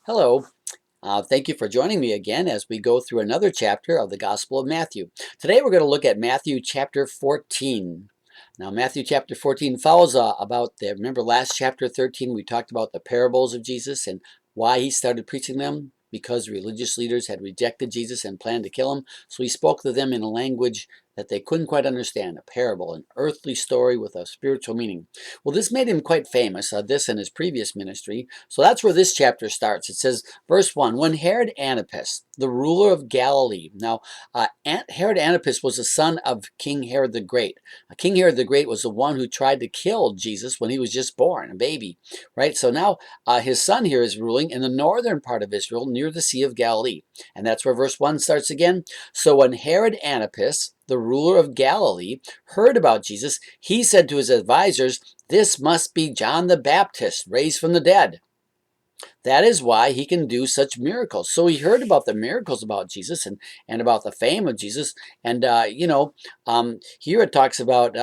Hello. Thank you for joining me again as we go through another chapter of the Gospel of Matthew. Today we're going to look at Matthew chapter 14. Now, Matthew chapter 14 follows remember last chapter 13 we talked about the parables of Jesus and why he started preaching them? Because religious leaders had rejected Jesus and planned to kill him. So he spoke to them in a language that they couldn't quite understand, a parable, an earthly story with a spiritual meaning. Well, this made him quite famous, this and his previous ministry. So that's where this chapter starts. It says, verse 1, when Herod Antipas, the ruler of Galilee. Now, Herod Antipas was the son of King Herod the Great. King Herod the Great was the one who tried to kill Jesus when he was just born, a baby, right? So now his son here is ruling in the northern part of Israel near the Sea of Galilee. And that's where verse 1 starts again. So when Herod Antipas, the ruler of Galilee, heard about Jesus, he said to his advisors, "This must be John the Baptist, raised from the dead. That is why he can do such miracles." So he heard about the miracles about Jesus and about the fame of Jesus. And, here it talks about,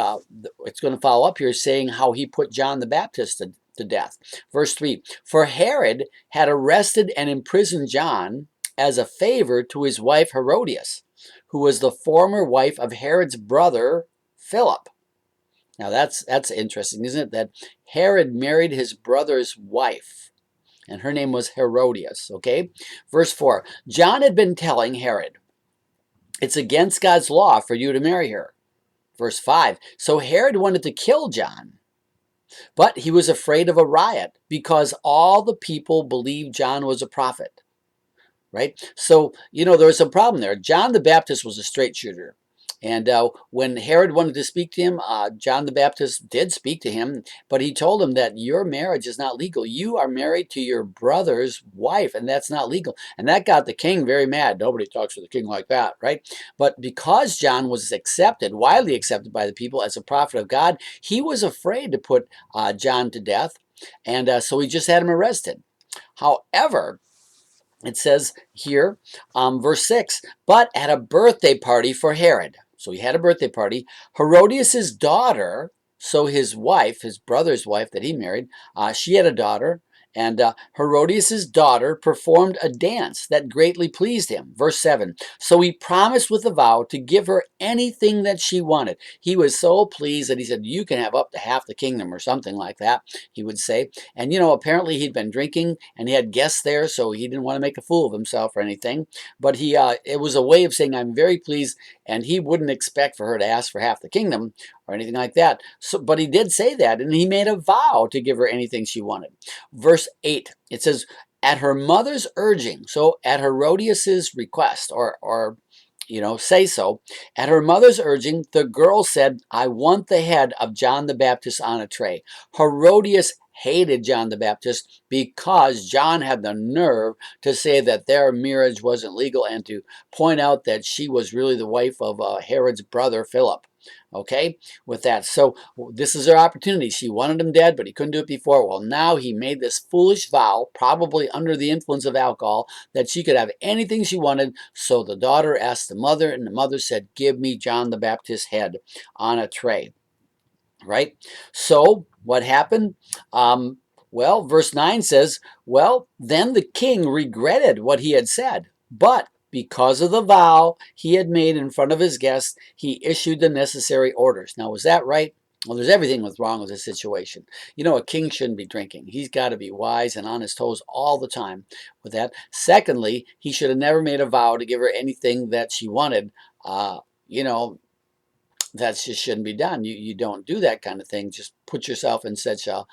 it's going to follow up here saying how he put John the Baptist to death. Verse 3, for Herod had arrested and imprisoned John as a favor to his wife Herodias, who was the former wife of Herod's brother Philip. Now that's interesting, isn't it? That Herod married his brother's wife, and her name was Herodias, okay? Verse 4, John had been telling Herod, it's against God's law for you to marry her. Verse 5, so Herod wanted to kill John, but he was afraid of a riot because all the people believed John was a prophet. Right? So, there was a problem there. John the Baptist was a straight shooter. And when Herod wanted to speak to him, John the Baptist did speak to him, but he told him that your marriage is not legal. You are married to your brother's wife, and that's not legal. And that got the king very mad. Nobody talks to the king like that, right? But because John was accepted, widely accepted by the people as a prophet of God, he was afraid to put John to death, and so he just had him arrested. However, it says here, verse 6, but at a birthday party for Herod. So he had a birthday party. Herodias' daughter, so his wife, his brother's wife that he married, she had a daughter. And Herodias' daughter performed a dance that greatly pleased him. Verse 7, so he promised with a vow to give her anything that she wanted. He was so pleased that he said, you can have up to half the kingdom or something like that, he would say. And, apparently he'd been drinking and he had guests there, so he didn't want to make a fool of himself or anything. But it was a way of saying, I'm very pleased, and he wouldn't expect for her to ask for half the kingdom or anything like that. So, but he did say that, and he made a vow to give her anything she wanted. Verse 8, it says, at her mother's urging, so at Herodias' request, or say so. At her mother's urging, the girl said, I want the head of John the Baptist on a tray. Herodias hated John the Baptist because John had the nerve to say that their marriage wasn't legal and to point out that she was really the wife of Herod's brother Philip. Okay, with that. So this is her opportunity. She wanted him dead, but he couldn't do it before. Well, now he made this foolish vow, probably under the influence of alcohol, that she could have anything she wanted. So the daughter asked the mother, and the mother said, give me John the Baptist's head on a tray. Right? So what happened? Well, verse 9 says, well, then the king regretted what he had said, but because of the vow he had made in front of his guests, he issued the necessary orders. Now, was that right? Well, there's everything that's wrong with this situation. A king shouldn't be drinking. He's got to be wise and on his toes all the time with that. Secondly, he should have never made a vow to give her anything that she wanted. That just shouldn't be done. You don't do that kind of thing. Just put yourself in such a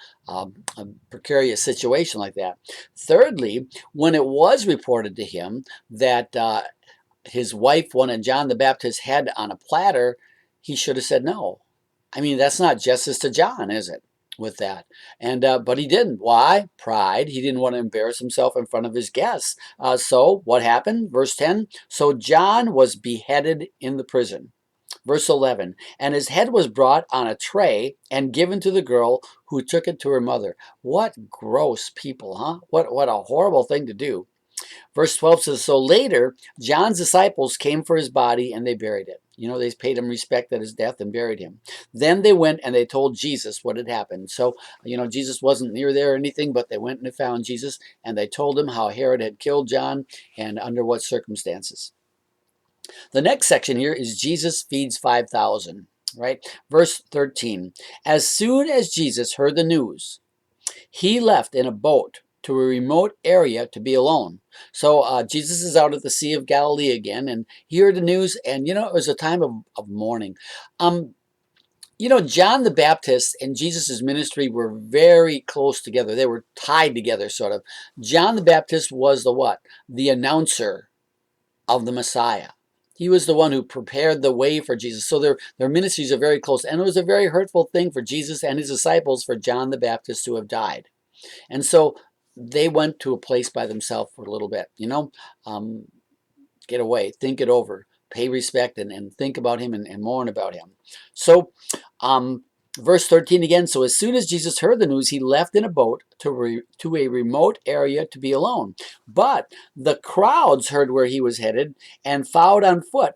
precarious situation like that. Thirdly, when it was reported to him that his wife wanted John the Baptist's head on a platter, he should have said no. I mean, that's not justice to John, is it? With that. And but he didn't. Why? Pride. He didn't want to embarrass himself in front of his guests. So what happened? Verse 10, so John was beheaded in the prison. Verse 11, and his head was brought on a tray and given to the girl who took it to her mother. What gross people, huh? What a horrible thing to do. Verse 12 says, so later, John's disciples came for his body and they buried it. You know, they paid him respect at his death and buried him. Then they went and they told Jesus what had happened. So, you know, Jesus wasn't near there or anything, but they went and they found Jesus and they told him how Herod had killed John and under what circumstances. The next section here is Jesus feeds 5,000, right? Verse 13. As soon as Jesus heard the news, he left in a boat to a remote area to be alone. So Jesus is out at the Sea of Galilee again, and he heard the news, and you know, it was a time of mourning. You know, John the Baptist and Jesus' ministry were very close together. They were tied together, sort of. John the Baptist was the what? The announcer of the Messiah. He was the one who prepared the way for Jesus. So their ministries are very close. And it was a very hurtful thing for Jesus and his disciples for John the Baptist to have died. And so they went to a place by themselves for a little bit, you know, get away, think it over, pay respect and think about him and mourn about him. So verse 13 again, so as soon as Jesus heard the news, he left in a boat to a remote area to be alone. But the crowds heard where he was headed and followed on foot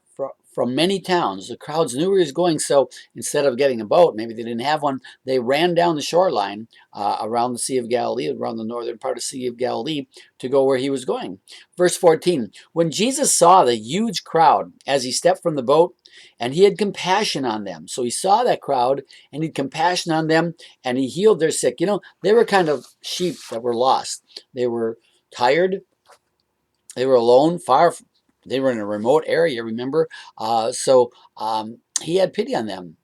from many towns. The crowds knew where he was going, so instead of getting a boat, maybe they didn't have one, they ran down the shoreline around the Sea of Galilee, around the northern part of the Sea of Galilee, to go where he was going. Verse 14, when Jesus saw the huge crowd as he stepped from the boat, and he had compassion on them. So he saw that crowd, and he had compassion on them, and he healed their sick. You know, they were kind of sheep that were lost. They were tired. They were alone, they were in a remote area, remember? So he had pity on them.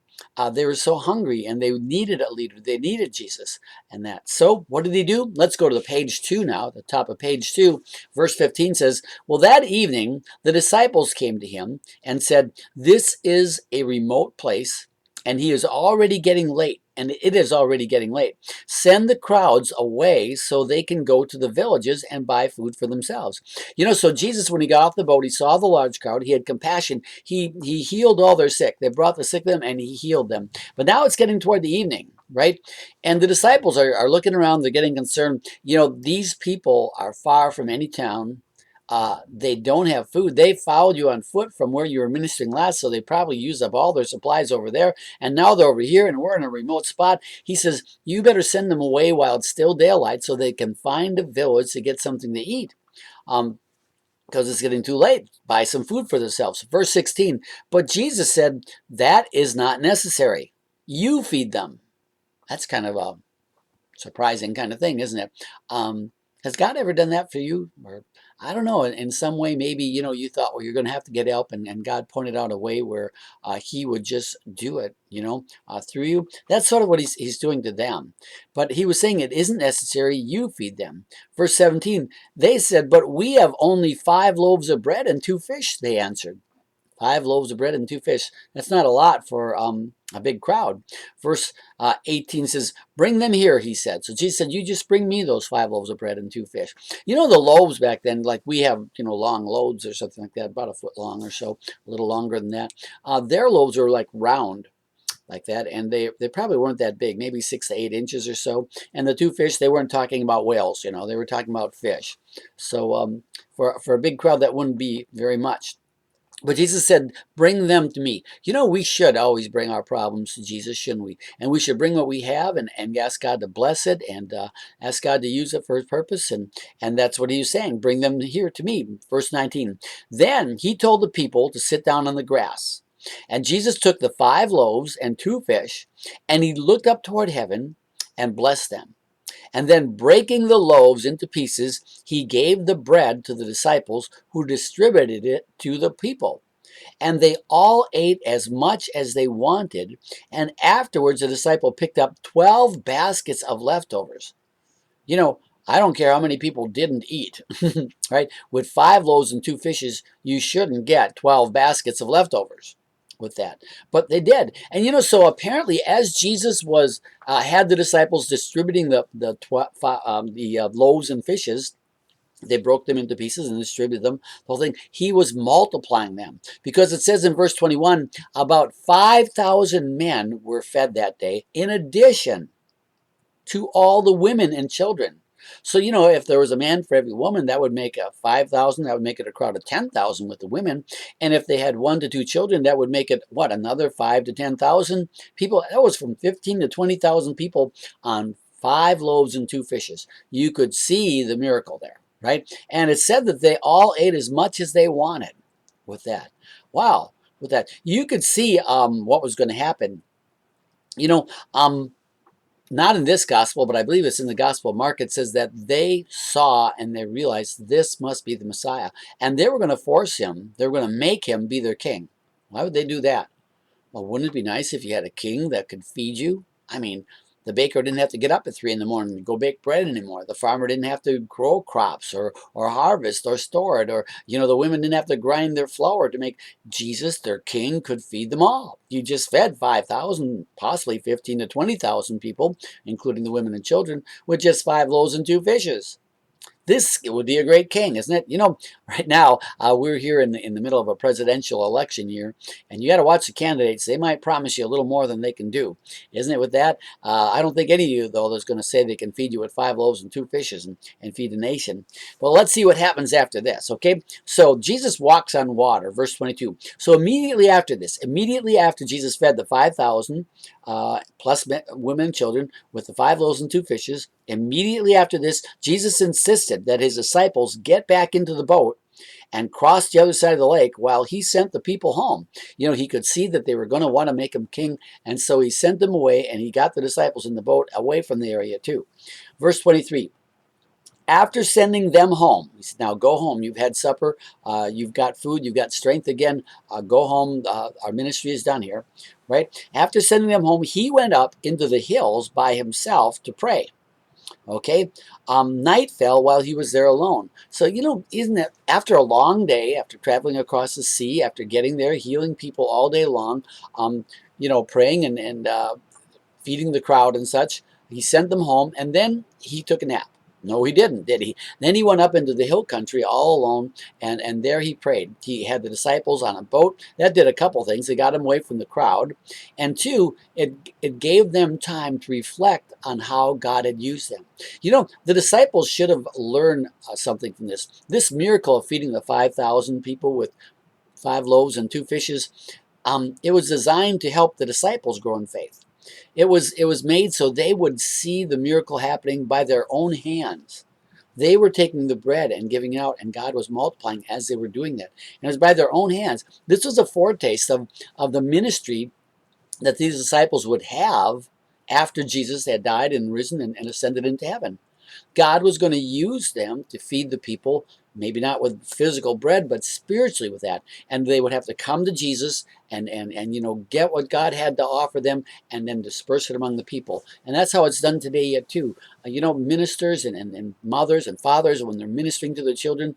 They were so hungry and they needed a leader. They needed Jesus and that. So what did he do? Let's go to the page 2 now, the top of page 2. Verse 15 says, well, that evening the disciples came to him and said, this is a remote place and he is already getting late. And it is already getting late. Send the crowds away so they can go to the villages and buy food for themselves. You know, so Jesus, when he got off the boat, he saw the large crowd. He had compassion. He healed all their sick. They brought the sick to them and he healed them. But now it's getting toward the evening, right? And the disciples are looking around. They're getting concerned. You know, these people are far from any town. They don't have food. They followed you on foot from where you were ministering last, so they probably used up all their supplies over there, and now they're over here, and we're in a remote spot. He says, you better send them away while it's still daylight so they can find a village to get something to eat. Because it's getting too late. Buy some food for themselves. Verse 16, but Jesus said, that is not necessary. You feed them. That's kind of a surprising kind of thing, isn't it? Has God ever done that for you? Or I don't know, in some way, maybe, you know, you thought, well, you're going to have to get help, and God pointed out a way where he would just do it, you know, through you. That's sort of what he's doing to them. But he was saying it isn't necessary, you feed them. Verse 17, they said, but we have only 5 loaves of bread and 2 fish, they answered. 5 loaves of bread and 2 fish. That's not a lot for a big crowd. Verse 18 says, bring them here, he said. So Jesus said, you just bring me those 5 loaves of bread and 2 fish. You know, the loaves back then, like we have, you know, long loaves or something like that, about a foot long or so, a little longer than that. Their loaves are like round, like that, and they probably weren't that big, maybe 6 to 8 inches or so. And the 2 fish, they weren't talking about whales, you know, they were talking about fish. So for a big crowd, that wouldn't be very much. But Jesus said, bring them to me. You know, we should always bring our problems to Jesus, shouldn't we? And we should bring what we have and ask God to bless it and ask God to use it for his purpose. And that's what he was saying. Bring them here to me. Verse 19. Then he told the people to sit down on the grass. And Jesus took the 5 loaves and 2 fish, and he looked up toward heaven and blessed them. And then breaking the loaves into pieces, he gave the bread to the disciples who distributed it to the people. And they all ate as much as they wanted. And afterwards, the disciple picked up 12 baskets of leftovers. You know, I don't care how many people didn't eat, right? With 5 loaves and 2 fishes, you shouldn't get 12 baskets of leftovers with that, but they did. And you know, so apparently, as Jesus was had the disciples distributing the loaves and fishes, they broke them into pieces and distributed them. The whole thing. He was multiplying them, because it says in verse 21, about 5,000 men were fed that day, in addition to all the women and children. So, you know, if there was a man for every woman, that would make a 5,000. That would make it a crowd of 10,000 with the women. And if they had 1 to 2 children, that would make it, what, another 5 to 10,000 people? That was from 15 to 20,000 people on 5 loaves and 2 fishes. You could see the miracle there, right? And it said that they all ate as much as they wanted with that. Wow, with that. You could see what was going to happen. You know, not in this gospel, but I believe it's in the Gospel of Mark. It says that they saw and they realized this must be the Messiah. And they were going to force him, they were going to make him be their king. Why would they do that? Well, wouldn't it be nice if you had a king that could feed you? I mean, the baker didn't have to get up at 3 in the morning to go bake bread anymore. The farmer didn't have to grow crops or harvest or store it. Or, you know, the women didn't have to grind their flour to make. Jesus, their king, could feed them all. You just fed 5,000, possibly 15 to 20,000 people, including the women and children, with just 5 loaves and 2 fishes. This would be a great king, isn't it? You know, right now we're here in the middle of a presidential election year, and you got to watch the candidates. They might promise you a little more than they can do, isn't it? With that, I don't think any of you though is going to say they can feed you with 5 loaves and 2 fishes and feed a nation. Well, let's see what happens after this. Okay, so Jesus walks on water, verse 22. So immediately after this, immediately after Jesus fed the 5,000 plus women and children with the 5 loaves and 2 fishes. Immediately after this, Jesus insisted that his disciples get back into the boat and cross the other side of the lake while he sent the people home. You know, he could see that they were going to want to make him king, and so he sent them away, and he got the disciples in the boat away from the area too. Verse 23. After sending them home, he said, now go home. You've had supper. You've got food. You've got strength again. Go home. Our ministry is done here, right? After sending them home, he went up into the hills by himself to pray. Okay, night fell while he was there alone. So, you know, isn't it after a long day, after traveling across the sea, after getting there, healing people all day long, you know, praying and feeding the crowd and such, he sent them home and then he took a nap. No, he didn't, did he? Then he went up into the hill country all alone, and there he prayed. He had the disciples on a boat. That did a couple things. It got him away from the crowd. And two, it gave them time to reflect on how God had used them. You know, the disciples should have learned something from this. This miracle of feeding the 5,000 people with 5 loaves and 2 fishes, it was designed to help the disciples grow in faith. It was made so they would see the miracle happening by their own hands. They were taking the bread and giving it out, and God was multiplying as they were doing that. And it was by their own hands. This was a foretaste of the ministry that these disciples would have after Jesus had died and risen and ascended into heaven. God was going to use them to feed the people, maybe not with physical bread, but spiritually with that. And they would have to come to Jesus and you know, get what God had to offer them and then disperse it among the people. And that's how it's done today yet too. You know, ministers and mothers and fathers, when they're ministering to their children,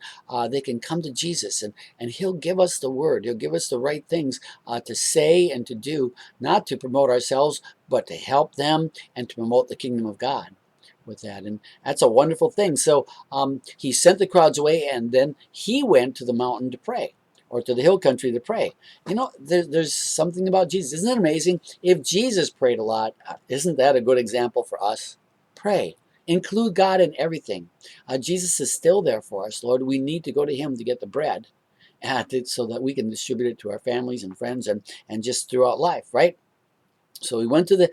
they can come to Jesus and he'll give us the word. He'll give us the right things to say and to do, not to promote ourselves, but to help them and to promote the kingdom of God with that. And that's a wonderful thing. So he sent the crowds away, and then he went to the mountain to pray, or to the hill country to pray. You know, there's something about Jesus. Isn't it amazing? If Jesus prayed a lot, isn't that a good example for us? Pray. Include God in everything. Jesus is still there for us. Lord, we need to go to him to get the bread so that we can distribute it to our families and friends and just throughout life, right? So he went to the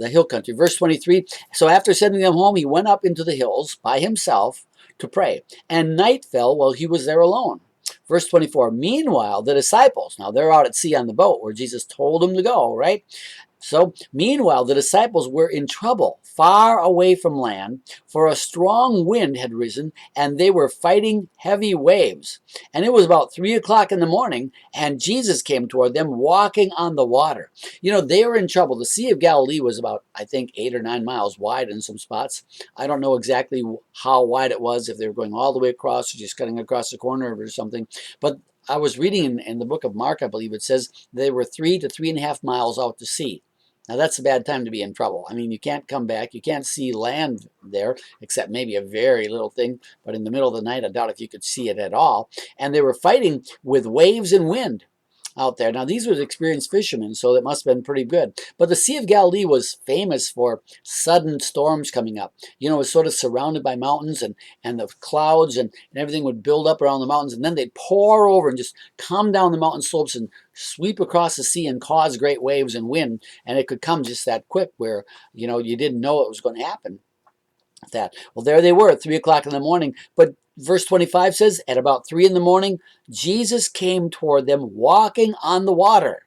hill country. Verse 23, so after sending them home, he went up into the hills by himself to pray. And night fell while he was there alone. Verse 24, meanwhile, the disciples, now they're out at sea on the boat where Jesus told them to go, right? So, meanwhile, the disciples were in trouble, far away from land, for a strong wind had risen, and they were fighting heavy waves. And it was about 3 o'clock in the morning, and Jesus came toward them walking on the water. You know, they were in trouble. The Sea of Galilee was about, I think, 8 or 9 miles wide in some spots. I don't know exactly how wide it was, if they were going all the way across or just cutting across the corner or something. But I was reading in the book of Mark, I believe it says, they were 3 to 3.5 miles out to sea. Now, that's a bad time to be in trouble. I mean, you can't come back. You can't see land there, except maybe a very little thing. But in the middle of the night, I doubt if you could see it at all. And they were fighting with waves and wind. out there. Now, these were experienced fishermen, so it must have been pretty good. But the Sea of Galilee was famous for sudden storms coming up. You know, it was sort of surrounded by mountains, and the clouds and everything would build up around the mountains, and then they'd pour over and just come down the mountain slopes and sweep across the sea and cause great waves and wind. And it could come just that quick where, you know, you didn't know it was going to happen. That. Well, there they were at 3 o'clock in the morning. But verse 25 says, at about 3 in the morning, Jesus came toward them walking on the water.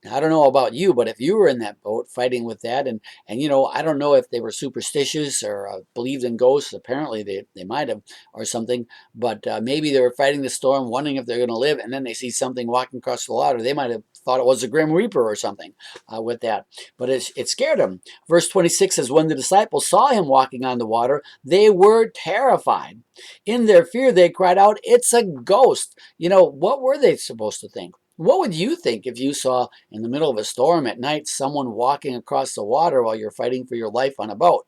Now, I don't know about you, but if you were in that boat fighting with that, and you know, I don't know if they were superstitious or believed in ghosts. Apparently they might have, or something. But maybe they were fighting the storm, wondering if they're going to live, and then they see something walking across the water. They might have thought it was a Grim Reaper or something with that. But it scared them. Verse 26 says, when the disciples saw him walking on the water, they were terrified. In their fear, they cried out, "It's a ghost." You know, what were they supposed to think? What would you think if you saw in the middle of a storm at night someone walking across the water while you're fighting for your life on a boat?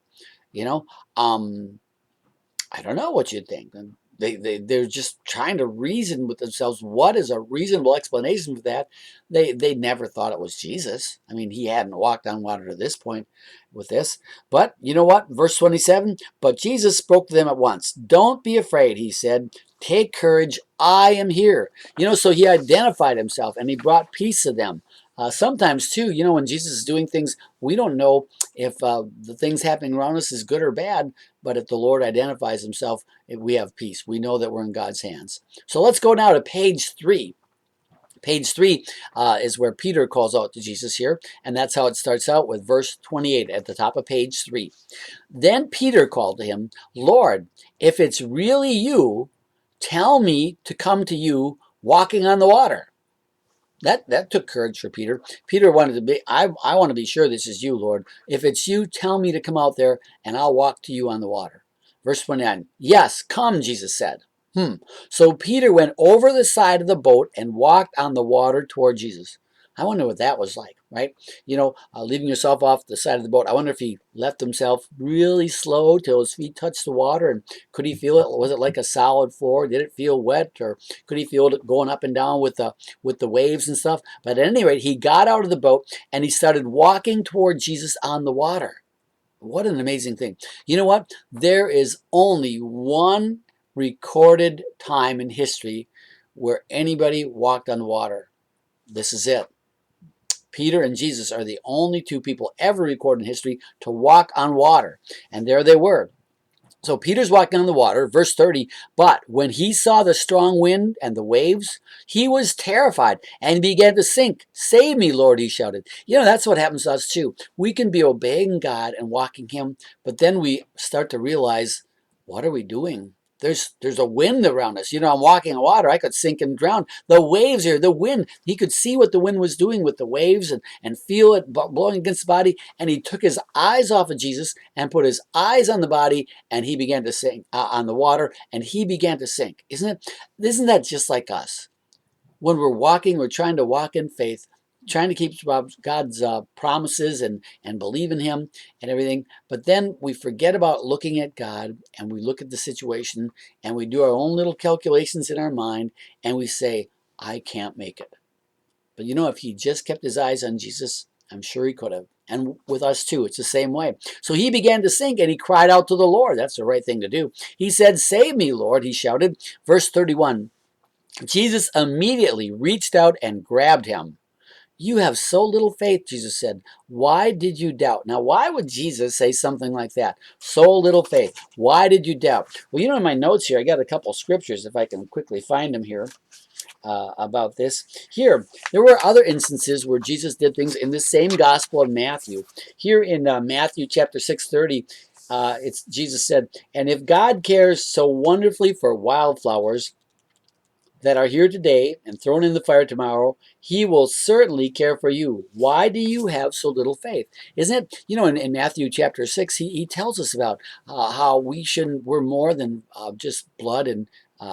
You know, I don't know what you'd think. They're just trying to reason with themselves. What is a reasonable explanation for that? They never thought it was Jesus. I mean, he hadn't walked on water to this point with this. But you know what? Verse 27, but Jesus spoke to them at once. Don't be afraid, he said. Take courage. I am here. You know, so he identified himself and he brought peace to them. Sometimes too, you know, when Jesus is doing things, we don't know if the things happening around us is good or bad. But if the Lord identifies himself, we have peace. We know that we're in God's hands. So let's go now to page 3. Page 3 is where Peter calls out to Jesus here, and that's how it starts out with verse 28 at the top of page 3. Then Peter called to him, Lord, if it's really you, tell me to come to you walking on the water. That took courage for Peter. Peter wanted to be, I want to be sure this is you, Lord. If it's you, tell me to come out there and I'll walk to you on the water. Verse 29, yes, come, Jesus said. So Peter went over the side of the boat and walked on the water toward Jesus. I wonder what that was like, right? You know, leaving yourself off the side of the boat. I wonder if he left himself really slow till his feet touched the water, and could he feel it? Was it like a solid floor? Did it feel wet, or could he feel it going up and down with the waves and stuff? But at any rate, he got out of the boat and he started walking toward Jesus on the water. What an amazing thing. You know what? There is only one recorded time in history where anybody walked on water. This is it. Peter and Jesus are the only two people ever recorded in history to walk on water. And there they were. So Peter's walking on the water, verse 30, but when he saw the strong wind and the waves, he was terrified and began to sink. Save me, Lord, he shouted. You know, that's what happens to us too. We can be obeying God and walking him, but then we start to realize, what are we doing? There's a wind around us. You know, I'm walking on water. I could sink and drown. The waves here, the wind. He could see what the wind was doing with the waves and feel it blowing against the body. And he took his eyes off of Jesus and put his eyes on the body, and he began to sink on the water, and he began to sink. Isn't that just like us? When we're walking, we're trying to walk in faith, trying to keep God's promises and believe in him and everything. But then we forget about looking at God, and we look at the situation and we do our own little calculations in our mind, and we say, I can't make it. But you know, if he just kept his eyes on Jesus, I'm sure he could have. And with us too, it's the same way. So he began to sink and he cried out to the Lord. That's the right thing to do. He said, save me, Lord, he shouted. Verse 31, Jesus immediately reached out and grabbed him. You have so little faith, Jesus said. Why did you doubt? Now, why would Jesus say something like that? So little faith. Why did you doubt? Well, you know, in my notes here, I got a couple scriptures, if I can quickly find them here, about this. Here, there were other instances where Jesus did things in the same Gospel of Matthew. Here in Matthew chapter 6:30, it's Jesus said, and if God cares so wonderfully for wildflowers that are here today and thrown in the fire tomorrow, he will certainly care for you. Why do you have so little faith? Isn't it, you know, in Matthew chapter 6, he tells us about how we're more than just blood and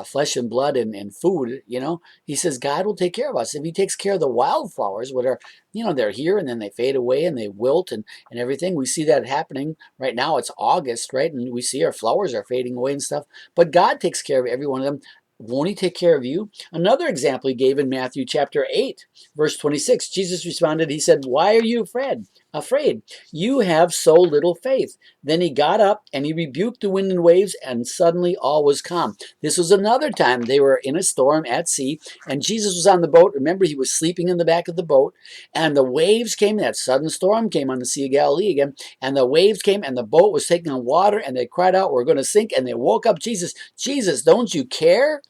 flesh and blood and food, you know. He says God will take care of us. If he takes care of the wildflowers, what are, you know, they're here and then they fade away and they wilt and everything. We see that happening right now. It's August, right? And we see our flowers are fading away and stuff. But God takes care of every one of them. Won't he take care of you? Another example he gave in Matthew chapter 8, verse 26. Jesus responded, he said, why are you afraid? You have so little faith. Then he got up and he rebuked the wind and waves, and suddenly all was calm. This was another time they were in a storm at sea, and Jesus was on the boat. Remember, he was sleeping in the back of the boat, and the waves came. That sudden storm came on the Sea of Galilee again, and the waves came, and the boat was taking on water, and they cried out, we're going to sink, and they woke up Jesus. Jesus, don't you care?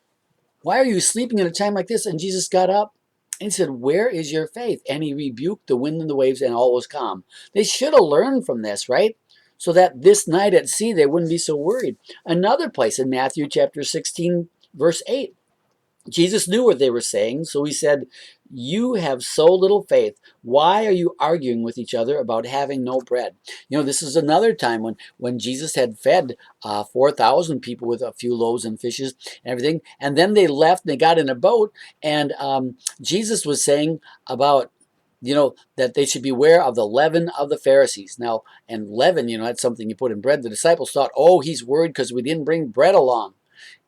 Why are you sleeping at a time like this? And Jesus got up and said, where is your faith? And he rebuked the wind and the waves, and all was calm. They should have learned from this, right? So that this night at sea, they wouldn't be so worried. Another place in Matthew chapter 16, verse 8. Jesus knew what they were saying, so he said, you have so little faith. Why are you arguing with each other about having no bread? You know, this is another time when Jesus had fed 4,000 people with a few loaves and fishes and everything. And then they left and they got in a boat. And Jesus was saying about, you know, that they should beware of the leaven of the Pharisees. Now, and leaven, you know, that's something you put in bread. The disciples thought, oh, he's worried because we didn't bring bread along.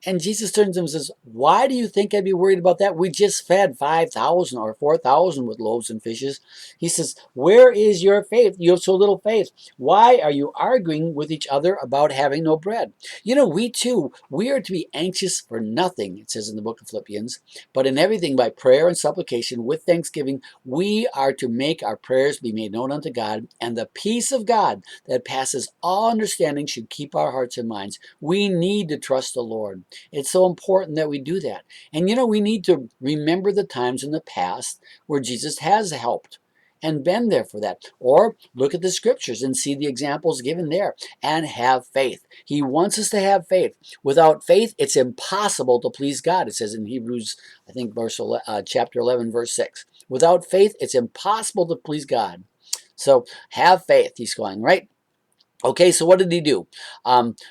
And Jesus turns to him and says, why do you think I'd be worried about that? We just fed 5,000 or 4,000 with loaves and fishes. He says, where is your faith? You have so little faith. Why are you arguing with each other about having no bread? You know, we too, we are to be anxious for nothing, it says in the book of Philippians, but in everything by prayer and supplication with thanksgiving, we are to make our prayers be made known unto God, and the peace of God that passes all understanding should keep our hearts and minds. We need to trust the Lord. It's so important that we do that. And you know, we need to remember the times in the past where Jesus has helped and been there for that. Or look at the scriptures and see the examples given there and have faith. He wants us to have faith. Without faith, it's impossible to please God. It says in Hebrews, I think, chapter 11, verse 6. Without faith, it's impossible to please God. So have faith, he's going, right? Okay, so what did he do?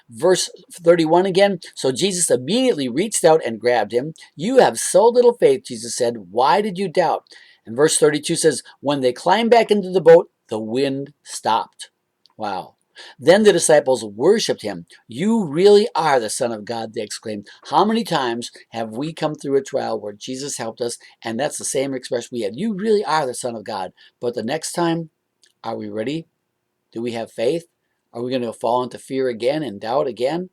Verse 31 again. So Jesus immediately reached out and grabbed him. You have so little faith, Jesus said. Why did you doubt? And verse 32 says, when they climbed back into the boat, the wind stopped. Wow. Then the disciples worshiped him. You really are the Son of God, they exclaimed. How many times have we come through a trial where Jesus helped us? And that's the same expression we had. You really are the Son of God. But the next time, are we ready? Do we have faith? Are we going to fall into fear again and doubt again?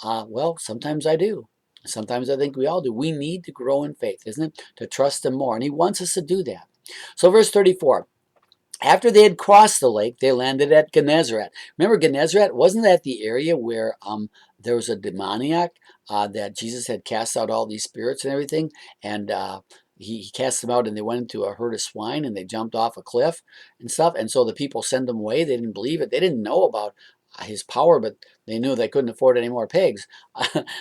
Well, sometimes I do. Sometimes I think we all do. We need to grow in faith, isn't it? To trust him more. And he wants us to do that. So verse 34. After they had crossed the lake, they landed at Gennesaret. Remember Gennesaret? Wasn't that the area where there was a demoniac that Jesus had cast out all these spirits and everything? And he cast them out, and they went into a herd of swine, and they jumped off a cliff and stuff. And so the people sent them away. They didn't believe it. They didn't know about his power, but they knew they couldn't afford any more pigs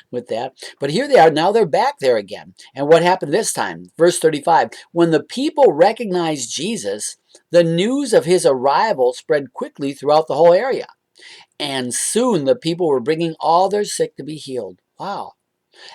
with that. But here they are. Now they're back there again. And what happened this time? Verse 35. When the people recognized Jesus, the news of his arrival spread quickly throughout the whole area. And soon the people were bringing all their sick to be healed. Wow.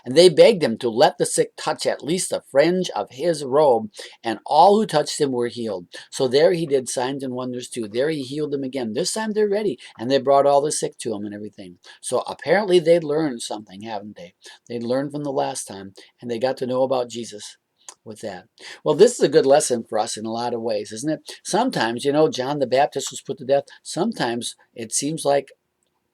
And they begged him to let the sick touch at least the fringe of his robe, and all who touched him were healed. So there he did signs and wonders too. There he healed them again. This time they're ready, and they brought all the sick to him and everything. So apparently they'd learned something, haven't they? They'd learned from the last time, and they got to know about Jesus with that. Well, this is a good lesson for us in a lot of ways, isn't it? Sometimes, you know, John the Baptist was put to death. Sometimes it seems like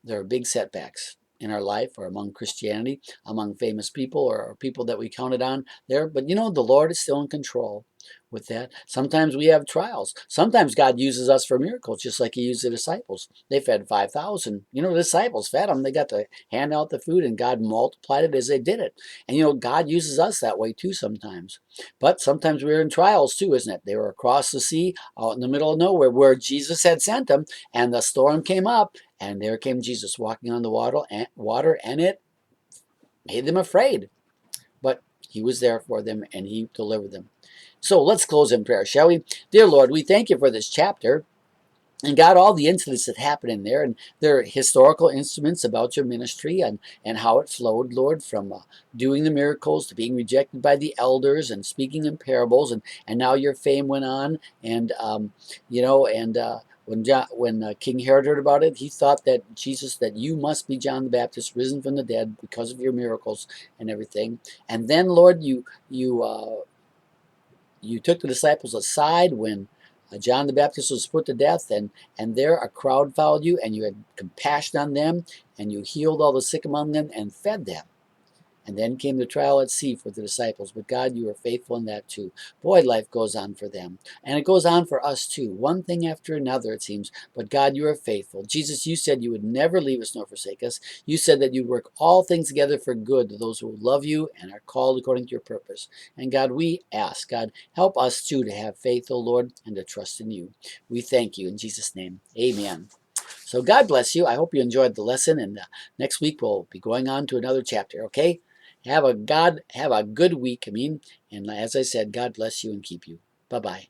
there are big setbacks in our life or among Christianity, among famous people or people that we counted on there. But you know, the Lord is still in control with that. Sometimes we have trials. Sometimes God uses us for miracles, just like he used the disciples. They fed 5,000. You know, the disciples fed them. They got to hand out the food, and God multiplied it as they did it. And you know, God uses us that way too sometimes. But sometimes we're in trials too, isn't it? They were across the sea out in the middle of nowhere where Jesus had sent them, and the storm came up, and there came Jesus walking on the water, and it made them afraid. But he was there for them, and he delivered them. So let's close in prayer, shall we? Dear Lord, we thank you for this chapter. And God, all the incidents that happen in there, and they're historical instruments about your ministry and how it flowed, Lord, from doing the miracles to being rejected by the elders and speaking in parables, and now your fame went on, and you know, and When King Herod heard about it, he thought that Jesus, that you must be John the Baptist, risen from the dead because of your miracles and everything. And then, Lord, you took the disciples aside when John the Baptist was put to death, and there a crowd followed you, and you had compassion on them, and you healed all the sick among them and fed them. And then came the trial at sea for the disciples. But God, you are faithful in that too. Boy, life goes on for them. And it goes on for us too. One thing after another, it seems. But God, you are faithful. Jesus, you said you would never leave us nor forsake us. You said that you'd work all things together for good to those who love you and are called according to your purpose. And God, we ask, God, help us too to have faith, O Lord, and to trust in you. We thank you in Jesus' name. Amen. So God bless you. I hope you enjoyed the lesson, and next week we'll be going on to another chapter. Okay? Have a good week. And as I said, God bless you and keep you. Bye bye.